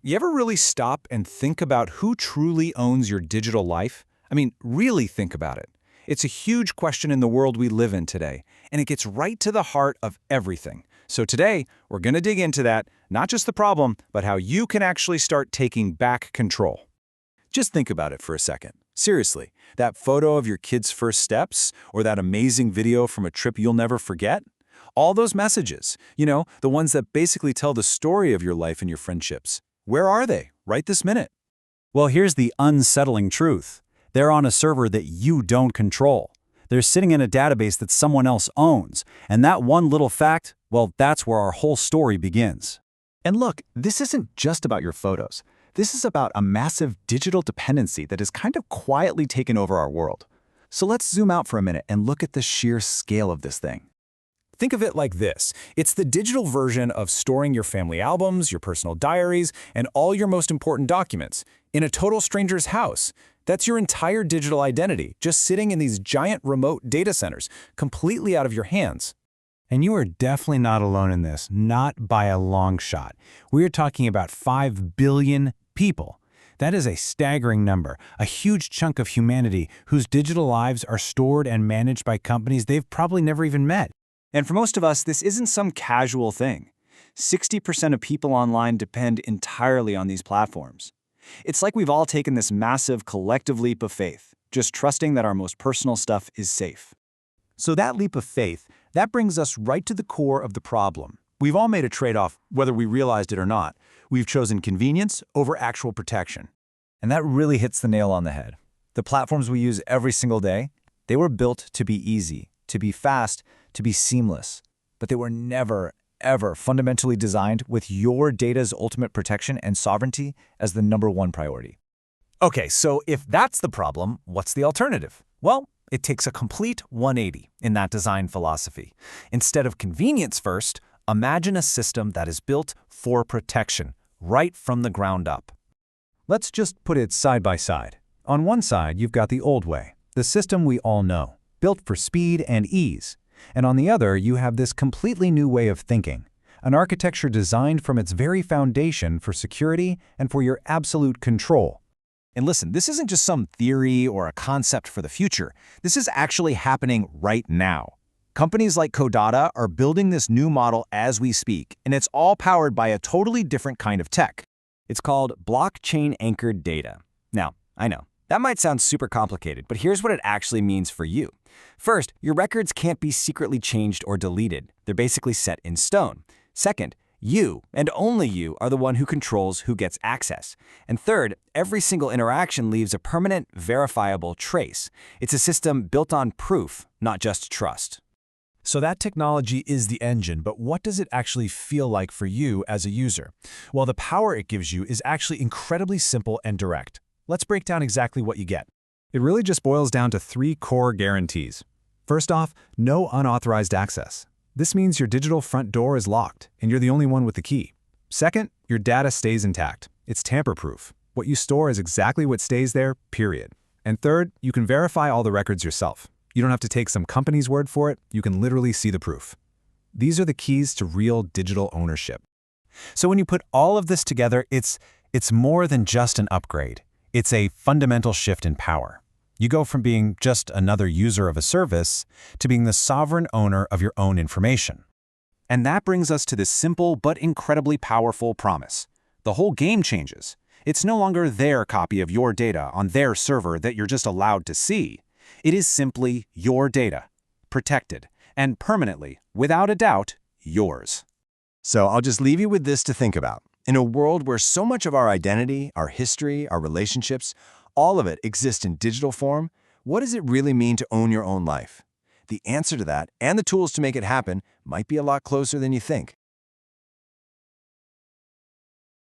You ever really stop and think about who truly owns your digital life? I mean, really think about it. It's a huge question in the world we live in today, and it gets right to the heart of everything. So today, we're going to dig into that, not just the problem, but how you can actually start taking back control. Just think about it for a second. Seriously, that photo of your kid's first steps, or that amazing video from a trip you'll never forget? All those messages, the ones that basically tell the story of your life and your friendships. Where are they, right this minute? Well, here's the unsettling truth. They're on a server that you don't control. They're sitting in a database that someone else owns. And that one little fact, well, that's where our whole story begins. And look, this isn't just about your photos. This is about a massive digital dependency that has kind of quietly taken over our world. So let's zoom out for a minute and look at the sheer scale of this thing. Think of it like this. It's the digital version of storing your family albums, your personal diaries, and all your most important documents in a total stranger's house. That's your entire digital identity, just sitting in these giant remote data centers, completely out of your hands. And you are definitely not alone in this, not by a long shot. We are talking about 5 billion people. That is a staggering number, a huge chunk of humanity whose digital lives are stored and managed by companies they've probably never even met. And for most of us, this isn't some casual thing. 60% of people online depend entirely on these platforms. It's like we've all taken this massive collective leap of faith, just trusting that our most personal stuff is safe. So that leap of faith, that brings us right to the core of the problem. We've all made a trade-off, whether we realized it or not. We've chosen convenience over actual protection. And that really hits the nail on the head. The platforms we use every single day, they were built to be easy, to be fast, to be seamless. But they were never, ever fundamentally designed with your data's ultimate protection and sovereignty as the #1 priority. Okay, so if that's the problem, what's the alternative? Well, it takes a complete 180 in that design philosophy. Instead of convenience first, imagine a system that is built for protection, right from the ground up. Let's just put it side by side. On one side, you've got the old way, the system we all know, built for speed and ease. And on the other, you have this completely new way of thinking, an architecture designed from its very foundation for security and for your absolute control. And listen, this isn't just some theory or a concept for the future. This is actually happening right now. Companies like Codata are building this new model as we speak, and it's all powered by a totally different kind of tech. It's called blockchain-anchored data. Now, I know, that might sound super complicated, but here's what it actually means for you. First, your records can't be secretly changed or deleted. They're basically set in stone. Second, you, and only you, are the one who controls who gets access. And third, every single interaction leaves a permanent, verifiable trace. It's a system built on proof, not just trust. So that technology is the engine, but what does it actually feel like for you as a user? Well, the power it gives you is actually incredibly simple and direct. Let's break down exactly what you get. It really just boils down to 3 core guarantees. First off, no unauthorized access. This means your digital front door is locked, and you're the only one with the key. Second, your data stays intact. It's tamper-proof. What you store is exactly what stays there, period. And third, you can verify all the records yourself. You don't have to take some company's word for it. You can literally see the proof. These are the keys to real digital ownership. So when you put all of this together, it's more than just an upgrade. It's a fundamental shift in power. You go from being just another user of a service to being the sovereign owner of your own information. And that brings us to this simple but incredibly powerful promise. The whole game changes. It's no longer their copy of your data on their server that you're just allowed to see. It is simply your data, protected, and permanently, without a doubt, yours. So I'll just leave you with this to think about. In a world where so much of our identity, our history, our relationships, all of it exists in digital form, what does it really mean to own your own life? The answer to that, and the tools to make it happen, might be a lot closer than you think.